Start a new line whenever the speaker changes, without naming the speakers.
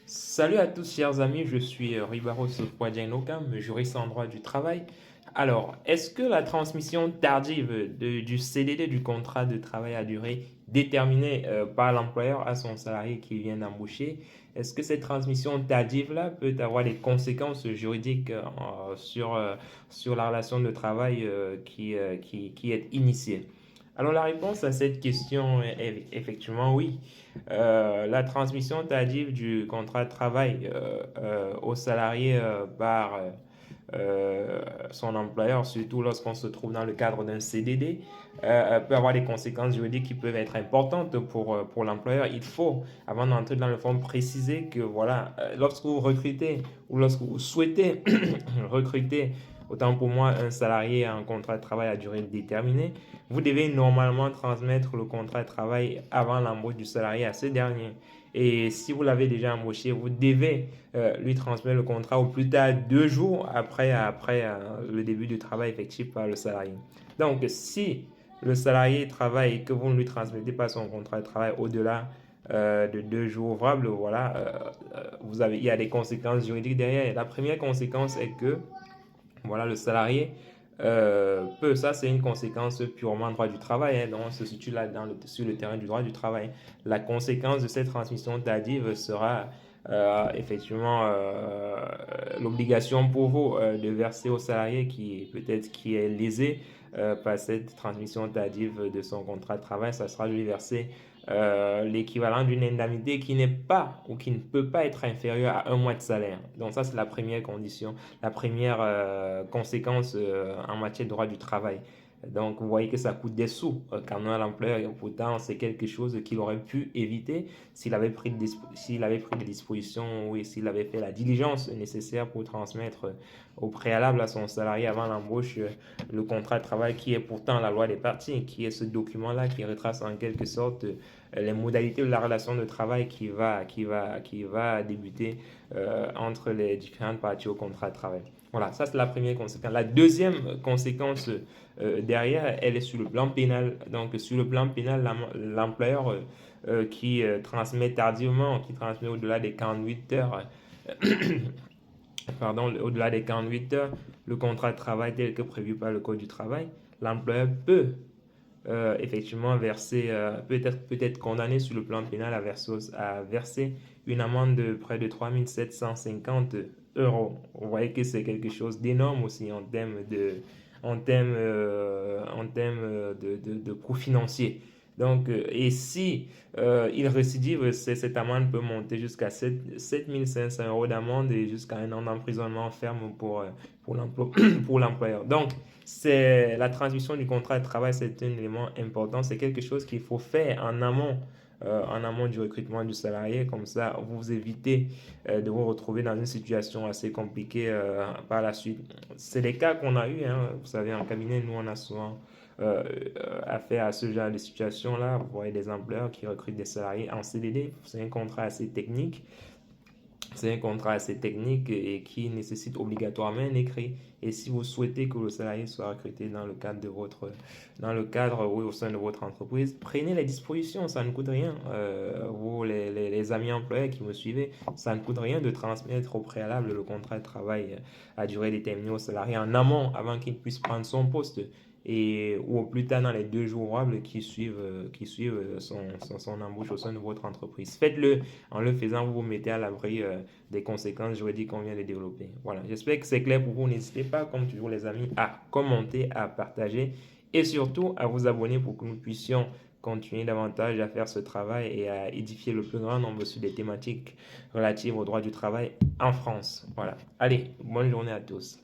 Salut à tous chers amis, je suis Ribaros Poitiers-Nocam, juriste en droit du travail. Alors, est-ce que la transmission tardive du CDD, du contrat de travail à durée déterminée par l'employeur à son salarié qui vient d'embaucher, est-ce que cette transmission tardive-là peut avoir des conséquences juridiques sur la relation de travail qui est initiée? Alors la réponse à cette question est effectivement oui. La transmission tardive du contrat de travail au salarié par son employeur, surtout lorsqu'on se trouve dans le cadre d'un CDD, peut avoir des conséquences juridiques qui peuvent être importantes pour l'employeur. Il faut, avant d'entrer dans le fond, préciser que voilà, lorsque vous recrutez ou lorsque vous souhaitez recruter, autant pour moi, un salarié à un contrat de travail à durée déterminée, vous devez normalement transmettre le contrat de travail avant l'embauche du salarié à ce dernier. Et si vous l'avez déjà embauché, vous devez lui transmettre le contrat au plus tard 2 jours après le début du travail effectif par le salarié. Donc, si le salarié travaille et que vous ne lui transmettez pas son contrat de travail au-delà de 2 jours ouvrables, voilà, il y a des conséquences juridiques derrière. La première conséquence est que voilà, le salarié ça c'est une conséquence purement droit du travail, hein, donc on se situe là sur le terrain du droit du travail. La conséquence de cette transmission tardive sera effectivement l'obligation pour vous de verser au salarié qui est lésé par cette transmission tardive de son contrat de travail. Ça sera de lui verser l'équivalent d'une indemnité qui n'est pas ou qui ne peut pas être inférieure à 1 mois de salaire. Donc ça c'est la première condition, la première conséquence en matière de droit du travail. Donc, vous voyez que ça coûte des sous quand même à l'employeur. Et pourtant, c'est quelque chose qu'il aurait pu éviter s'il avait pris des dispositions ou s'il avait fait la diligence nécessaire pour transmettre au préalable à son salarié avant l'embauche le contrat de travail qui est pourtant la loi des parties, qui est ce document-là qui retrace en quelque sorte les modalités de la relation de travail qui va débuter entre les différentes parties au contrat de travail. Voilà, ça c'est la première conséquence. La deuxième conséquence derrière, elle est sur le plan pénal. Donc sur le plan pénal, l'employeur qui transmet tardivement, qui transmet au-delà des 48 heures, pardon, au-delà des 48 heures, le contrat de travail tel que prévu par le Code du travail, l'employeur peut effectivement peut être condamné sur le plan pénal à verser une amende de près de 3 750 euros. Vous voyez que c'est quelque chose d'énorme aussi en termes de coûts financiers. Donc, et si il récidive, cette amende peut monter jusqu'à 7 500 € d'amende et jusqu'à 1 an d'emprisonnement ferme pour l'employeur. Donc, c'est la transmission du contrat de travail, c'est un élément important. C'est quelque chose qu'il faut faire en amont du recrutement du salarié. Comme ça, vous évitez de vous retrouver dans une situation assez compliquée par la suite. C'est des cas qu'on a eu, hein. Vous savez, en cabinet, nous, on a souvent affaire à ce genre de situation-là. Vous voyez des employeurs qui recrutent des salariés en CDD. C'est un contrat assez technique. C'est un contrat assez technique et qui nécessite obligatoirement un écrit. Et si vous souhaitez que le salarié soit recruté dans le cadre oui, au sein de votre entreprise, prenez les dispositions, ça ne coûte rien. Vous, les amis employeurs qui me suivez, ça ne coûte rien de transmettre au préalable le contrat de travail à durée déterminée au salarié en amont avant qu'il puisse prendre son poste ou au plus tard dans les 2 jours ouvrables qui suivent son embauche au sein de votre entreprise. Faites-le. En le faisant, vous vous mettez à l'abri des conséquences juridiques qu'on vient de développer. Voilà, j'espère que c'est clair pour vous. N'hésitez pas, comme toujours les amis, à commenter, à partager et surtout à vous abonner pour que nous puissions continuer davantage à faire ce travail et à édifier le plus grand nombre sur des thématiques relatives au droit du travail en France. Voilà. Allez, bonne journée à tous.